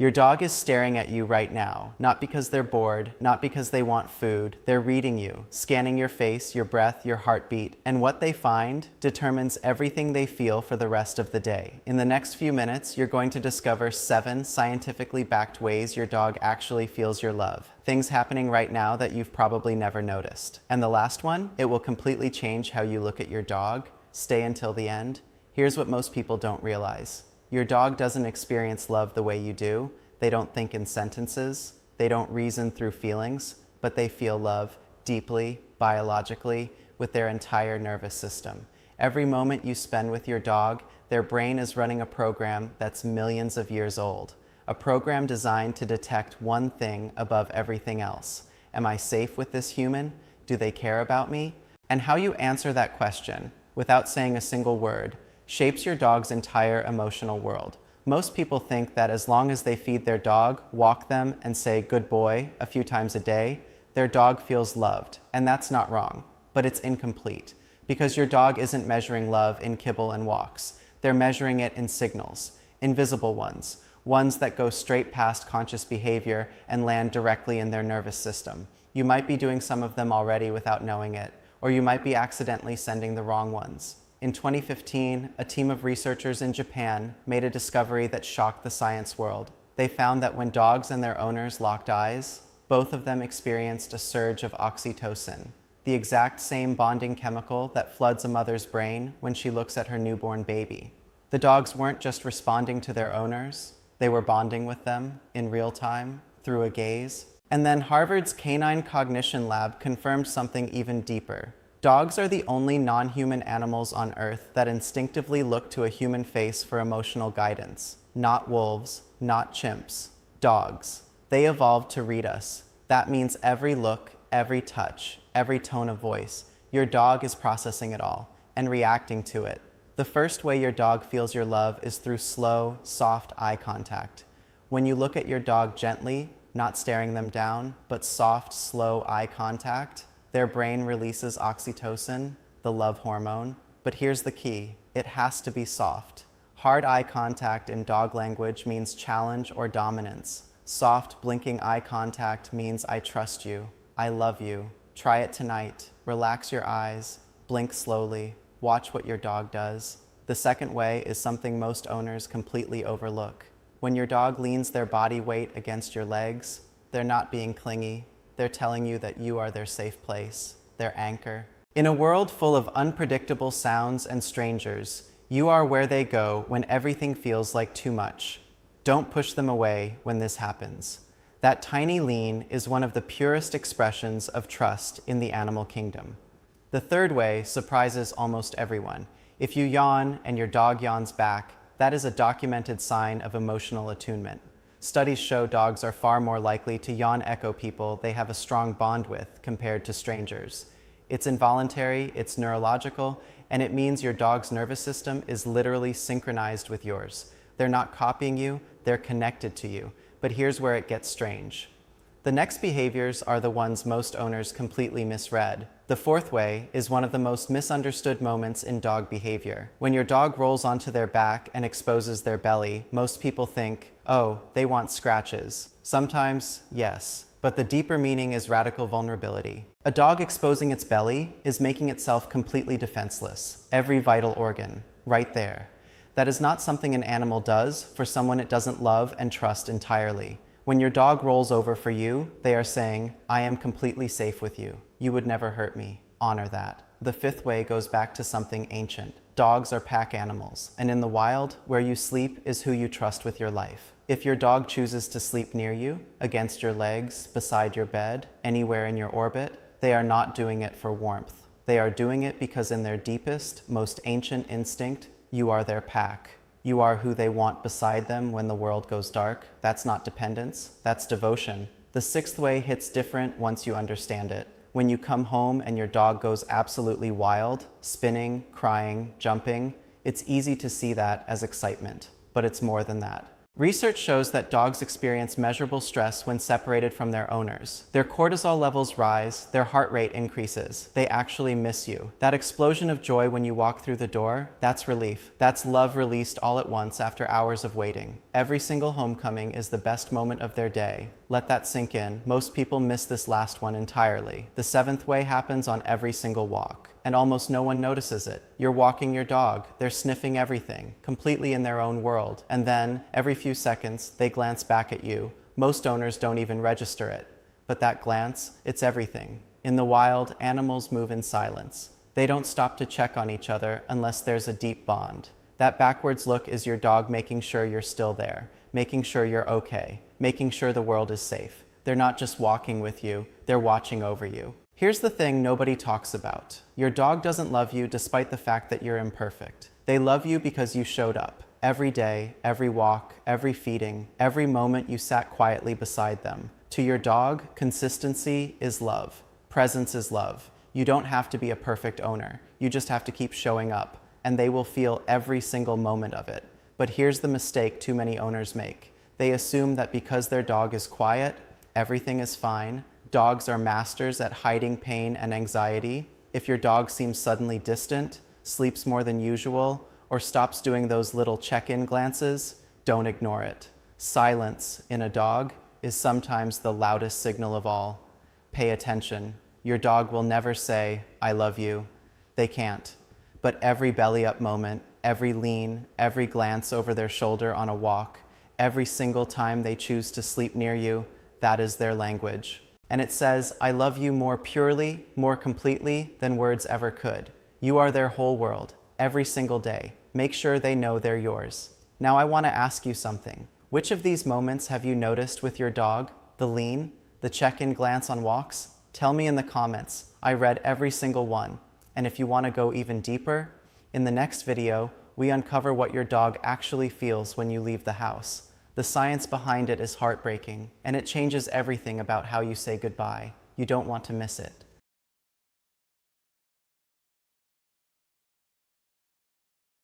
Your dog is staring at you right now, not because they're bored, not because they want food. They're reading you, scanning your face, your breath, your heartbeat, and what they find determines everything they feel for the rest of the day. In the next few minutes, you're going to discover 7 scientifically backed ways your dog actually feels your love. Things happening right now that you've probably never noticed. And the last one, it will completely change how you look at your dog. Stay until the end. Here's what most people don't realize. Your dog doesn't experience love the way you do. They don't think in sentences. They don't reason through feelings, but they feel love deeply, biologically, with their entire nervous system. Every moment you spend with your dog, their brain is running a program that's millions of years old. A program designed to detect one thing above everything else. Am I safe with this human? Do they care about me? And how you answer that question, without saying a single word, shapes your dog's entire emotional world. Most people think that as long as they feed their dog, walk them, and say "good boy" a few times a day, their dog feels loved. And that's not wrong, but it's incomplete, because your dog isn't measuring love in kibble and walks. They're measuring it in signals, invisible ones that go straight past conscious behavior and land directly in their nervous system. You might be doing some of them already without knowing it, or you might be accidentally sending the wrong ones. In 2015, a team of researchers in Japan made a discovery that shocked the science world. They found that when dogs and their owners locked eyes, both of them experienced a surge of oxytocin, the exact same bonding chemical that floods a mother's brain when she looks at her newborn baby. The dogs weren't just responding to their owners, they were bonding with them in real time through a gaze. And then Harvard's canine cognition lab confirmed something even deeper. Dogs are the only non-human animals on Earth that instinctively look to a human face for emotional guidance. Not wolves, not chimps. Dogs. They evolved to read us. That means every look, every touch, every tone of voice. Your dog is processing it all and reacting to it. The first way your dog feels your love is through slow, soft eye contact. When you look at your dog gently, not staring them down, but soft, slow eye contact, their brain releases oxytocin, the love hormone. But here's the key, it has to be soft. Hard eye contact in dog language means challenge or dominance. Soft, blinking eye contact means I trust you, I love you. Try it tonight. Relax your eyes, blink slowly, watch what your dog does. The second way is something most owners completely overlook. When your dog leans their body weight against your legs, they're not being clingy. They're telling you that you are their safe place, their anchor. In a world full of unpredictable sounds and strangers, you are where they go when everything feels like too much. Don't push them away when this happens. That tiny lean is one of the purest expressions of trust in the animal kingdom. The third way surprises almost everyone. If you yawn and your dog yawns back, that is a documented sign of emotional attunement. Studies show dogs are far more likely to yawn-echo people they have a strong bond with compared to strangers. It's involuntary, it's neurological, and it means your dog's nervous system is literally synchronized with yours. They're not copying you, they're connected to you. But here's where it gets strange. The next behaviors are the ones most owners completely misread. The fourth way is one of the most misunderstood moments in dog behavior. When your dog rolls onto their back and exposes their belly, most people think, oh, they want scratches. Sometimes, yes, but the deeper meaning is radical vulnerability. A dog exposing its belly is making itself completely defenseless. Every vital organ, right there. That is not something an animal does for someone it doesn't love and trust entirely. When your dog rolls over for you, they are saying, I am completely safe with you. You would never hurt me. Honor that. The fifth way goes back to something ancient. Dogs are pack animals, and in the wild, where you sleep is who you trust with your life. If your dog chooses to sleep near you, against your legs, beside your bed, anywhere in your orbit, they are not doing it for warmth. They are doing it because in their deepest, most ancient instinct, you are their pack. You are who they want beside them when the world goes dark. That's not dependence, that's devotion. The sixth way hits different once you understand it. When you come home and your dog goes absolutely wild, spinning, crying, jumping, it's easy to see that as excitement, but it's more than that. Research shows that dogs experience measurable stress when separated from their owners. Their cortisol levels rise, their heart rate increases. They actually miss you. That explosion of joy when you walk through the door, that's relief. That's love released all at once after hours of waiting. Every single homecoming is the best moment of their day. Let that sink in. Most people miss this last one entirely. The seventh way happens on every single walk, and almost no one notices it. You're walking your dog, they're sniffing everything, completely in their own world, and then, every few seconds, they glance back at you. Most owners don't even register it. But that glance, it's everything. In the wild, animals move in silence. They don't stop to check on each other unless there's a deep bond. That backwards look is your dog making sure you're still there, making sure you're okay, making sure the world is safe. They're not just walking with you, they're watching over you. Here's the thing nobody talks about. Your dog doesn't love you despite the fact that you're imperfect. They love you because you showed up. Every day, every walk, every feeding, every moment you sat quietly beside them. To your dog, consistency is love. Presence is love. You don't have to be a perfect owner. You just have to keep showing up, and they will feel every single moment of it. But here's the mistake too many owners make. They assume that because their dog is quiet, everything is fine. Dogs are masters at hiding pain and anxiety. If your dog seems suddenly distant, sleeps more than usual, or stops doing those little check-in glances, don't ignore it. Silence in a dog is sometimes the loudest signal of all. Pay attention. Your dog will never say, "I love you." They can't. But every belly-up moment, every lean, every glance over their shoulder on a walk, every single time they choose to sleep near you, that is their language. And it says, "I love you" more purely, more completely than words ever could. You are their whole world, every single day. Make sure they know they're yours. Now I want to ask you something. Which of these moments have you noticed with your dog? The lean? The check-in glance on walks? Tell me in the comments. I read every single one. And if you want to go even deeper, in the next video, we uncover what your dog actually feels when you leave the house. The science behind it is heartbreaking, and it changes everything about how you say goodbye. You don't want to miss it.